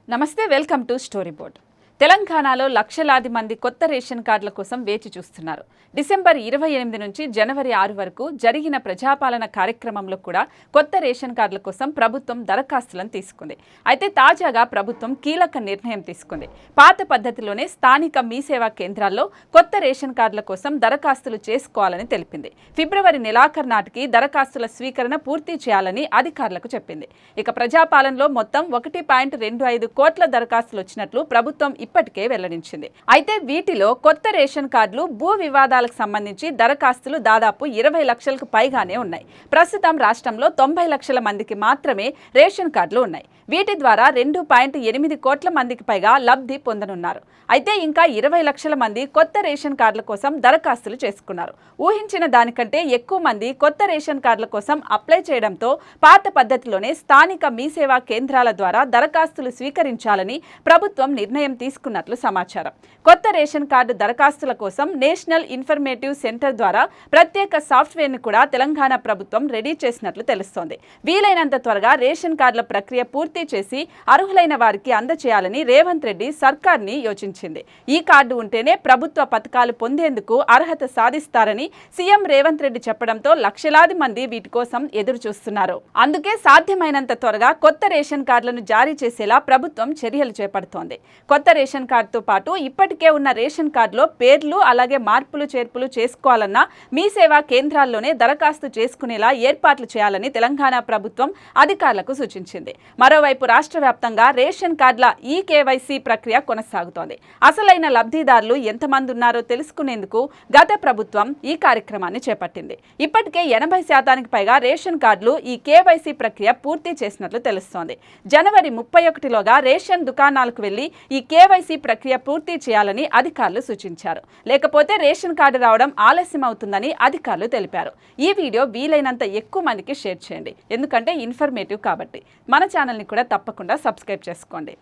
నమస్తే, welcome to story board. తెలంగాణలో లక్షలాది మంది కొత్త రేషన్ కార్డుల కోసం వేచి చూస్తున్నారు. డిసెంబర్ 28 నుంచి జనవరి 6 వరకు జరిగిన ప్రజాపాలన కార్యక్రమంలో కూడా కొత్త రేషన్ కార్డుల కోసం ప్రభుత్వం దరఖాస్తులను తీసుకుంది. అయితే తాజాగా ప్రభుత్వం కీలక నిర్ణయం తీసుకుంది. పాత పద్ధతిలోనే స్థానిక మీ సేవా కేంద్రాల్లో కొత్త రేషన్ కార్డుల కోసం దరఖాస్తులు చేసుకోవాలని తెలిపింది. ఫిబ్రవరి నెలాఖరు నాటికి దరఖాస్తుల స్వీకరణ పూర్తి చేయాలని అధికారులకు చెప్పింది. ఇక ప్రజాపాలనలో మొత్తం 1.25 కోట్ల దరఖాస్తులు వచ్చినట్లు ప్రభుత్వం ఇప్పటికే వెల్లడించింది. అయితే వీటిలో కొత్త రేషన్ కార్డులు, భూ వివాదాలకు సంబంధించి దరఖాస్తులు దాదాపు 20 లక్షలకు పైగానే ఉన్నాయి. ప్రస్తుతం రాష్ట్రంలో 90 లక్షల మందికి మాత్రమే రేషన్ కార్డులు ఉన్నాయి. వీటి ద్వారా 2.8 కోట్ల మందికి పైగా లబ్ధి పొందనున్నారు. అయితే ఇంకా 20 లక్షల మంది కొత్త రేషన్ కార్డుల కోసం దరఖాస్తులు చేసుకున్నారు. ఊహించిన దానికంటే ఎక్కువ మంది కొత్త రేషన్ కార్డుల కోసం అప్లై చేయడంతో పాత పద్ధతిలోనే స్థానిక మీ సేవా కేంద్రాల ద్వారా దరఖాస్తులు స్వీకరించాలని ప్రభుత్వం నిర్ణయం తీసుకున్నట్లు సమాచారం. కొత్త రేషన్ కార్డు దరఖాస్తుల కోసం నేషనల్ ఇన్ఫర్మేటివ్ సెంటర్ ద్వారా ప్రత్యేక సాఫ్ట్వేర్ను కూడా తెలంగాణ ప్రభుత్వం రెడీ చేసినట్లు తెలుస్తోంది. వీలైనంత త్వరగా రేషన్ కార్డుల ప్రక్రియ పూర్తి చేసి అర్హులైన వారికి అందజేయాలని రేవంత్ రెడ్డి సర్కార్ని యోచించింది. ఈ కార్డు ఉంటేనే ప్రభుత్వ పథకాలు పొందేందుకు అర్హత సాధిస్తారని సీఎం రేవంత్ రెడ్డి చెప్పడంతో లక్షలాది మంది వీటి కోసం ఎదురు చూస్తున్నారు. అందుకే సాధ్యమైనంత త్వరగా కొత్త రేషన్ కార్డులను జారీ చేసేలా ప్రభుత్వం చర్యలు చేపడుతోంది. కొత్త రేషన్ కార్డుతో పాటు ఇప్పటికే ఉన్న రేషన్ కార్డులో పేర్లు అలాగే మార్పులు చేర్పులు చేసుకోవాలన్నా మీ సేవా కేంద్రాల్లోనే దరఖాస్తు చేసుకునేలా ఏర్పాట్లు చేయాలని తెలంగాణ ప్రభుత్వం అధికారులకు సూచించింది. మరోవైపు రాష్ట్ర వ్యాప్తంగా రేషన్ కార్డుల ఈకేవైసీ ప్రక్రియ కొనసాగుతోంది. అసలైన లబ్ధిదారులు ఎంతమంది ఉన్నారో తెలుసుకునేందుకు గత ప్రభుత్వం ఈ కార్యక్రమాన్ని చేపట్టింది. ఇప్పటికే 80% పైగా రేషన్ కార్డులు ఈ కేవైసీ ప్రక్రియ పూర్తి చేసినట్లు తెలుస్తోంది. జనవరి 31లోగా రేషన్ దుకాణాలకు వెళ్లి ఈ కేవైసీ ప్రక్రియ పూర్తి చేయాలని అధికారులు సూచించారు. లేకపోతే రేషన్ కార్డు రావడం ఆలస్యం అవుతుందని అధికారులు తెలిపారు. ఈ వీడియో వీలైనంత ఎక్కువ మందికి షేర్ చేయండి, ఎందుకంటే ఇన్ఫర్మేటివ్ కాబట్టి. మన ఛానల్ని కూడా తప్పకుండా సబ్స్క్రైబ్ చేసుకోండి.